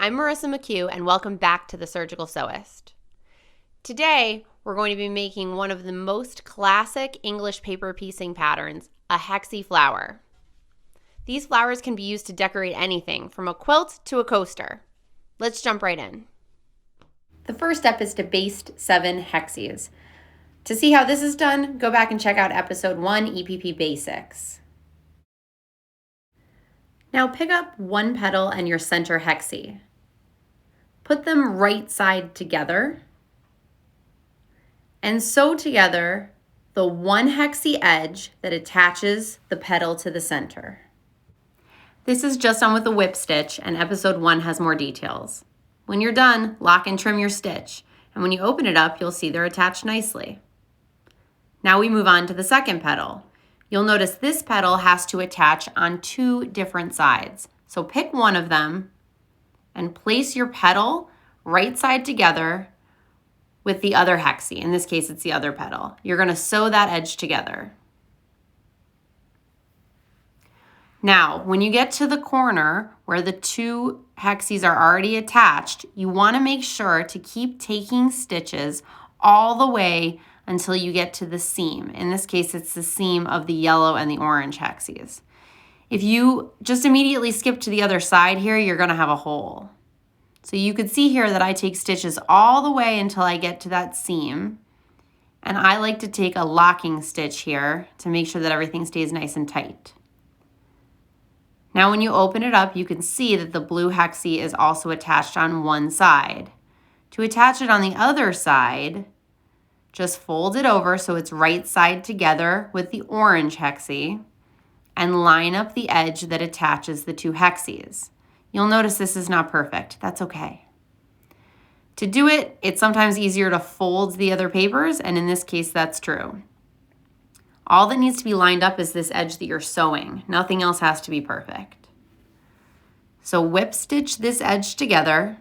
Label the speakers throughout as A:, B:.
A: I'm Marissa McHugh, and welcome back to the Surgical Sewist. Today, we're going to be making one of the most classic English paper piecing patterns, a hexie flower. These flowers can be used to decorate anything, from a quilt to a coaster. Let's jump right in. The first step is to baste 7 hexis. To see how this is done, go back and check out episode 1, EPP Basics. Now pick up one petal and your center hexie. Put them right side together and sew together the one hexie edge that attaches the petal to the center. This is just done with a whip stitch, and episode 1 has more details. When you're done, lock and trim your stitch, and when you open it up, you'll see they're attached nicely. Now we move on to the second petal. You'll notice this petal has to attach on 2 different sides. So pick one of them and place your petal right side together with the other hexie. In this case, it's the other petal. You're going to sew that edge together. Now, when you get to the corner where the 2 hexies are already attached, you want to make sure to keep taking stitches all the way until you get to the seam. In this case, it's the seam of the yellow and the orange hexies. If you just immediately skip to the other side here, you're going to have a hole. So you could see here that I take stitches all the way until I get to that seam. And I like to take a locking stitch here to make sure that everything stays nice and tight. Now when you open it up, you can see that the blue hexie is also attached on one side. To attach it on the other side, just fold it over so it's right side together with the orange hexie and line up the edge that attaches the 2 hexies. You'll notice this is not perfect. That's okay. To do it, it's sometimes easier to fold the other papers, and in this case, that's true. All that needs to be lined up is this edge that you're sewing. Nothing else has to be perfect. So whip stitch this edge together.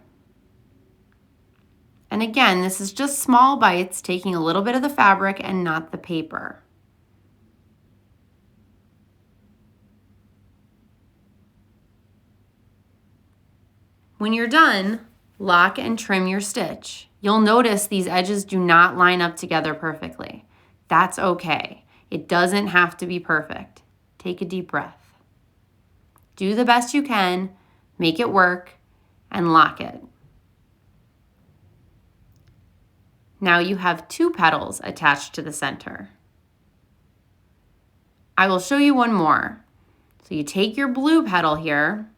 A: And again, this is just small bites, taking a little bit of the fabric and not the paper. When you're done, lock and trim your stitch. You'll notice these edges do not line up together perfectly. That's okay. It doesn't have to be perfect. Take a deep breath. Do the best you can, make it work, and lock it. Now you have 2 petals attached to the center. I will show you one more. So you take your blue petal here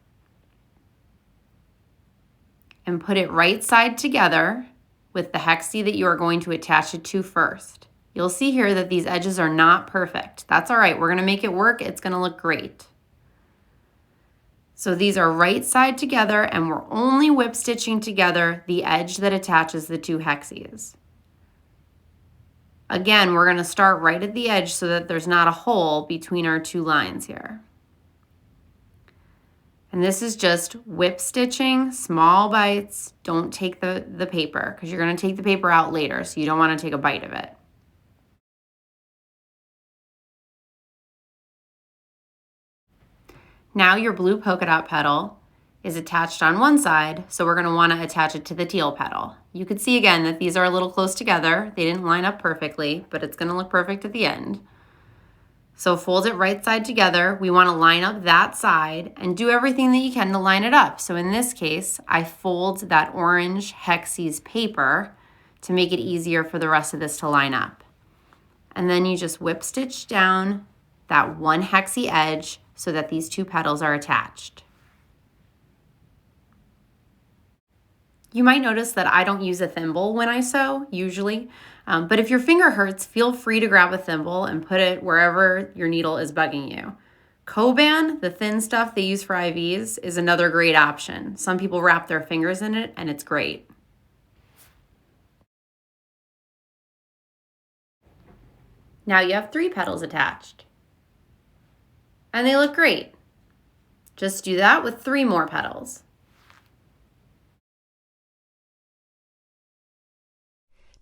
A: and put it right side together with the hexie that you are going to attach it to first. You'll see here that these edges are not perfect. That's all right. We're going to make it work. It's going to look great. So these are right side together, and we're only whip stitching together the edge that attaches the 2 hexies. Again, we're going to start right at the edge so that there's not a hole between our 2 lines here. And this is just whip stitching, small bites. Don't take the paper, because you're going to take the paper out later, so you don't want to take a bite of it. Now your blue polka dot petal is attached on one side, so we're going to want to attach it to the teal petal. You can see again that these are a little close together. They didn't line up perfectly, but it's going to look perfect at the end. So fold it right side together. We want to line up that side and do everything that you can to line it up. So in this case, I fold that orange hexie's paper to make it easier for the rest of this to line up. And then you just whip stitch down that one hexie edge so that these 2 petals are attached. You might notice that I don't use a thimble when I sew, usually, but if your finger hurts, feel free to grab a thimble and put it wherever your needle is bugging you. Coban, the thin stuff they use for IVs, is another great option. Some people wrap their fingers in it, and it's great. Now you have 3 petals attached. And they look great. Just do that with 3 more petals.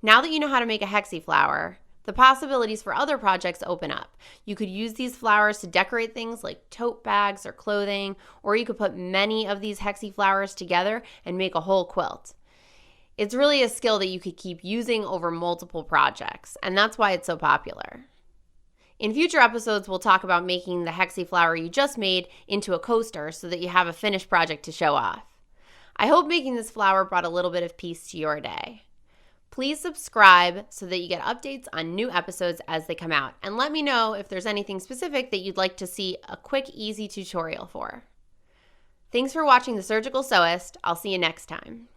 A: Now that you know how to make a hexie flower, the possibilities for other projects open up. You could use these flowers to decorate things like tote bags or clothing, or you could put many of these hexie flowers together and make a whole quilt. It's really a skill that you could keep using over multiple projects, and that's why it's so popular. In future episodes, we'll talk about making the hexie flower you just made into a coaster so that you have a finished project to show off. I hope making this flower brought a little bit of peace to your day. Please subscribe so that you get updates on new episodes as they come out, and let me know if there's anything specific that you'd like to see a quick, easy tutorial for. Thanks for watching The Surgical Sewist. I'll see you next time.